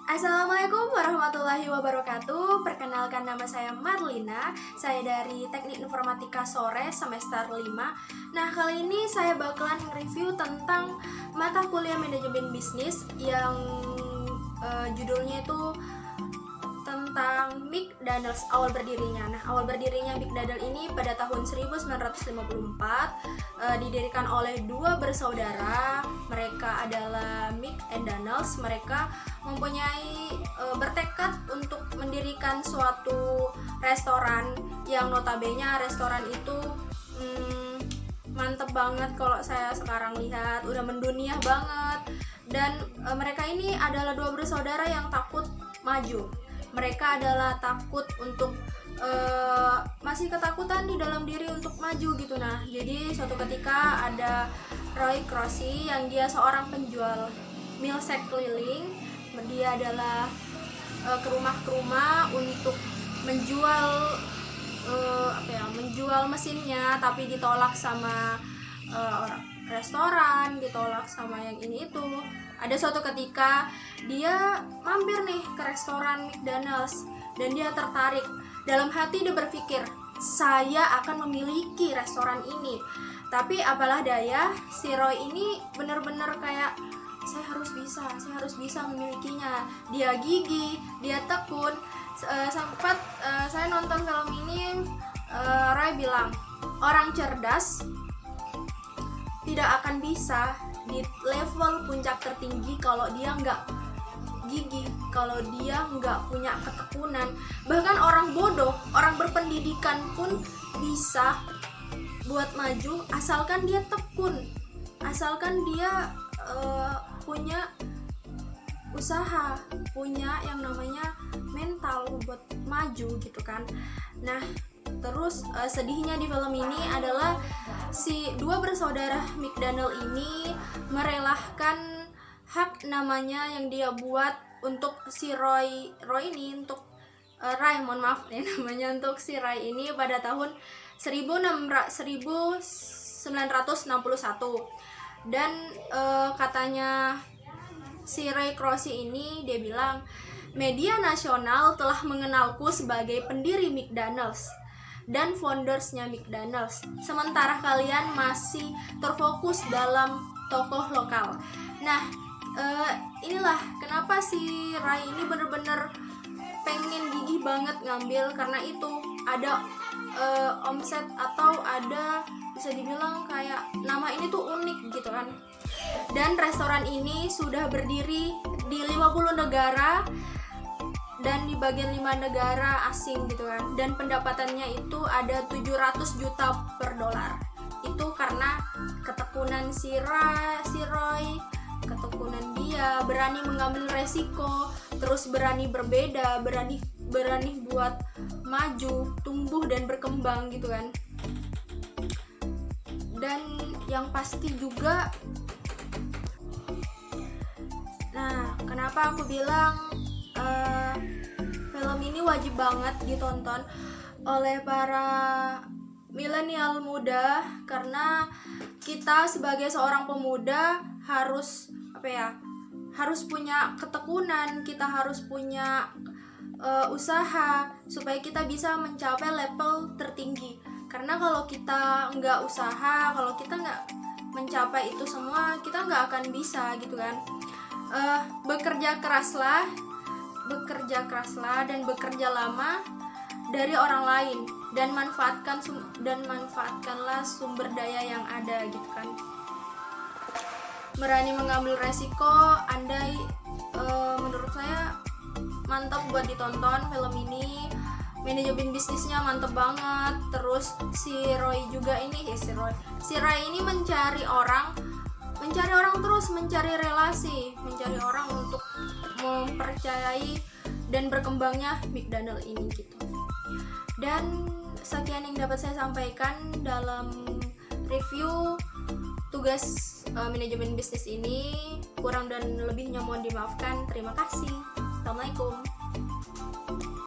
Assalamualaikum warahmatullahi wabarakatuh. Perkenalkan, nama saya Marlina. Saya dari Teknik Informatika Sore semester 5. Nah, kali ini saya bakalan review tentang mata kuliah manajemen bisnis yang judulnya itu tentang McDonald's awal berdirinya. Nah, awal berdirinya McDonald's ini pada tahun 1954 didirikan oleh dua bersaudara. Mereka adalah Mick and Donald. Mereka mempunyai bertekad untuk mendirikan suatu restoran yang notabene restoran itu mantep banget kalau saya sekarang lihat, udah mendunia banget. Dan mereka ini adalah dua bersaudara yang takut maju. Mereka adalah takut untuk masih ketakutan di dalam diri untuk maju gitu. Nah, jadi suatu ketika ada Roy Crossi yang dia seorang penjual milkshake keliling. Dia adalah ke rumah untuk menjual menjual mesinnya, tapi ditolak sama restoran, ditolak sama yang ini itu. Ada suatu ketika dia mampir nih ke restoran McDonald's dan dia tertarik. Dalam hati dia berpikir, saya akan memiliki restoran ini. Tapi apalah daya, si Roy ini benar-benar kayak saya harus bisa memilikinya. Dia gigih, dia tekun. Sempat saya nonton film ini, Roy bilang orang cerdas tidak akan bisa di level puncak tertinggi kalau dia nggak gigih, kalau dia nggak punya ketekunan. Bahkan orang bodoh, orang berpendidikan pun bisa buat maju asalkan dia tekun, asalkan dia punya usaha, punya yang namanya mental buat maju gitu kan. Nah, terus sedihnya di film ini adalah si dua bersaudara McDonald ini merelahkan hak namanya yang dia buat untuk si Roy ini, untuk namanya untuk si Roy ini pada tahun 1961. Dan katanya si Roy Crossi ini, dia bilang media nasional telah mengenalku sebagai pendiri McDonald's dan foundersnya McDonald's, sementara kalian masih terfokus dalam tokoh lokal. Nah, inilah kenapa si Ray ini bener-bener pengen gigih banget ngambil, karena itu ada omset atau ada bisa dibilang kayak nama ini tuh unik gitu kan. Dan restoran ini sudah berdiri di 50 negara dan di bagian 5 negara asing gitu kan. Dan pendapatannya itu ada 700 juta per dolar. Itu karena ketekunan si Roy, ketekunan dia, berani mengambil resiko, terus berani berbeda, berani buat maju, tumbuh dan berkembang gitu kan. Dan yang pasti juga, nah kenapa aku bilang film ini wajib banget ditonton oleh para milenial muda, karena kita sebagai seorang pemuda harus harus punya ketekunan, kita harus punya usaha supaya kita bisa mencapai level tertinggi. Karena kalau kita nggak usaha, kalau kita nggak mencapai itu semua, kita nggak akan bisa gitu kan. Bekerja keraslah dan bekerja lama dari orang lain, dan manfaatkanlah sumber daya yang ada gitu kan. Berani mengambil resiko, andai menurut saya mantap buat ditonton film ini. Manajemen bisnisnya mantep banget. Terus si Roy juga ini, si Roy ini mencari orang terus, mencari relasi, mencari orang untuk mempercayai dan berkembangnya McDonald ini gitu. Dan sekian yang dapat saya sampaikan dalam review tugas manajemen bisnis ini. Kurang dan lebihnya mohon dimaafkan. Terima kasih. Assalamualaikum.